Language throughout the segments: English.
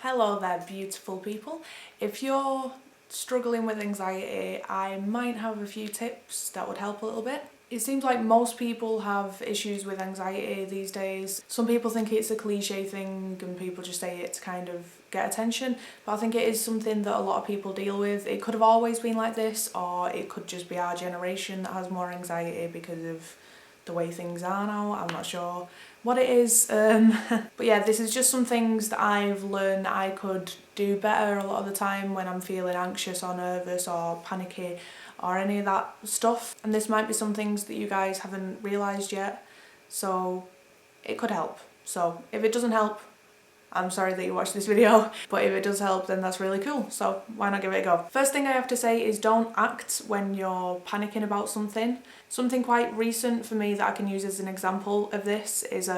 Hello there, beautiful people. If you're struggling with anxiety, I might have a few tips that would help a little bit. It seems like most people have issues with anxiety these days. Some people think it's a cliche thing and people just say it to kind of get attention, but I think it is something that a lot of people deal with. It could have always been like this, or it could just be our generation that has more anxiety because of the way things are now. I'm not sure what it is, but yeah, this is just some things that I've learned that I could do better a lot of the time when I'm feeling anxious or nervous or panicky or any of that stuff, and this might be some things that you guys haven't realised yet, so it could help. So if it doesn't help, I'm sorry that you watched this video, but if it does help, then that's really cool, so why not give it a go. First thing I have to say is don't act when you're panicking about something. Something quite recent for me that I can use as an example of this is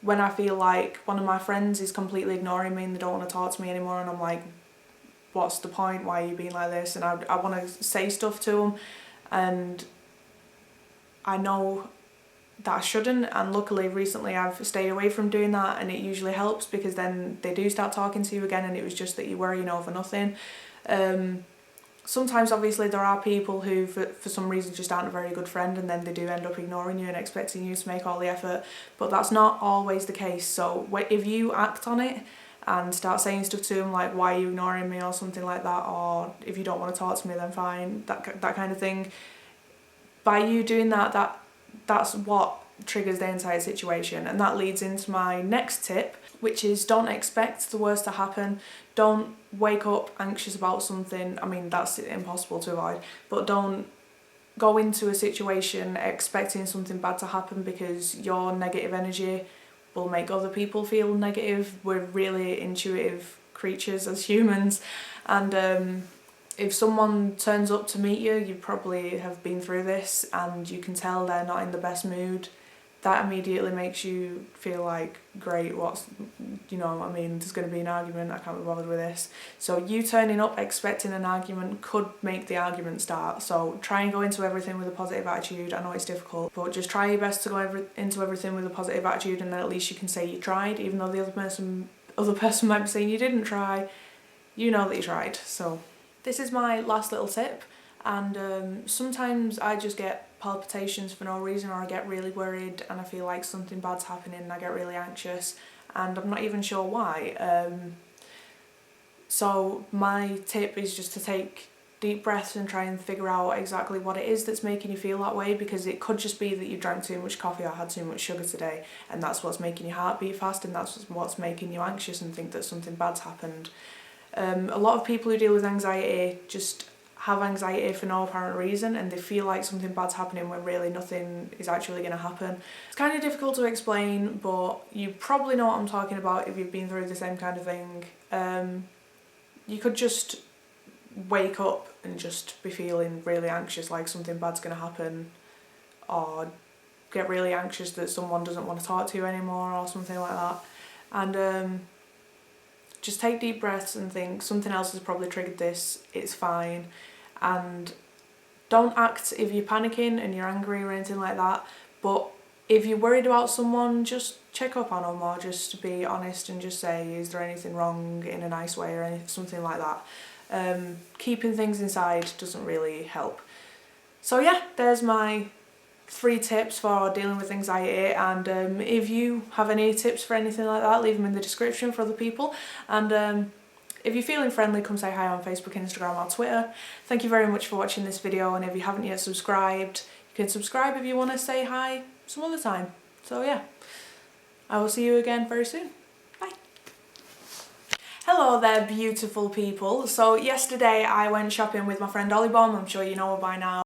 when I feel like one of my friends is completely ignoring me and they don't want to talk to me anymore, and I'm like, what's the point, why are you being like this? And I want to say stuff to them, and I know that I shouldn't, and luckily recently I've stayed away from doing that, and it usually helps because then they do start talking to you again and it was just that you worrying over nothing. Sometimes obviously there are people who for some reason just aren't a very good friend, and then they do end up ignoring you and expecting you to make all the effort, but that's not always the case. So if you act on it and start saying stuff to them like, why are you ignoring me, or something like that, or if you don't want to talk to me then fine, that kind of thing, by you doing that's what triggers the entire situation. And that leads into my next tip, which is don't expect the worst to happen. Don't wake up anxious about something. I mean, that's impossible to avoid, but don't go into a situation expecting something bad to happen, because your negative energy will make other people feel negative. We're really intuitive creatures as humans, and if someone turns up to meet you, you probably have been through this, and you can tell they're not in the best mood. That immediately makes you feel like, great, I mean, there's going to be an argument, I can't be bothered with this. So you turning up expecting an argument could make the argument start. So try and go into everything with a positive attitude. I know it's difficult, but just try your best to go into everything with a positive attitude, and then at least you can say you tried, even though the other person might be saying you didn't try. You know that you tried. So this is my last little tip, and sometimes I just get palpitations for no reason, or I get really worried and I feel like something bad's happening and I get really anxious and I'm not even sure why. So my tip is just to take deep breaths and try and figure out exactly what it is that's making you feel that way, because it could just be that you drank too much coffee or had too much sugar today, and that's what's making your heart beat fast, and that's what's making you anxious and think that something bad's happened. A lot of people who deal with anxiety just have anxiety for no apparent reason, and they feel like something bad's happening when really nothing is actually going to happen. It's kind of difficult to explain, but you probably know what I'm talking about if you've been through the same kind of thing. You could just wake up and just be feeling really anxious, like something bad's going to happen, or get really anxious that someone doesn't want to talk to you anymore or something like that. And just take deep breaths and think something else has probably triggered this, it's fine. And don't act if you're panicking and you're angry or anything like that, but if you're worried about someone, just check up on them, or just be honest and just say, is there anything wrong, in a nice way or something like that. Keeping things inside doesn't really help. So yeah, there's my 3 tips for dealing with anxiety, and if you have any tips for anything like that, leave them in the description for other people. And if you're feeling friendly, come say hi on Facebook, Instagram or Twitter. Thank you very much for watching this video, and if you haven't yet subscribed, you can subscribe if you want to say hi some other time. So yeah, I will see you again very soon. Bye. Hello there, beautiful people. So yesterday I went shopping with my friend Ollie Bomb. I'm sure you know her by now.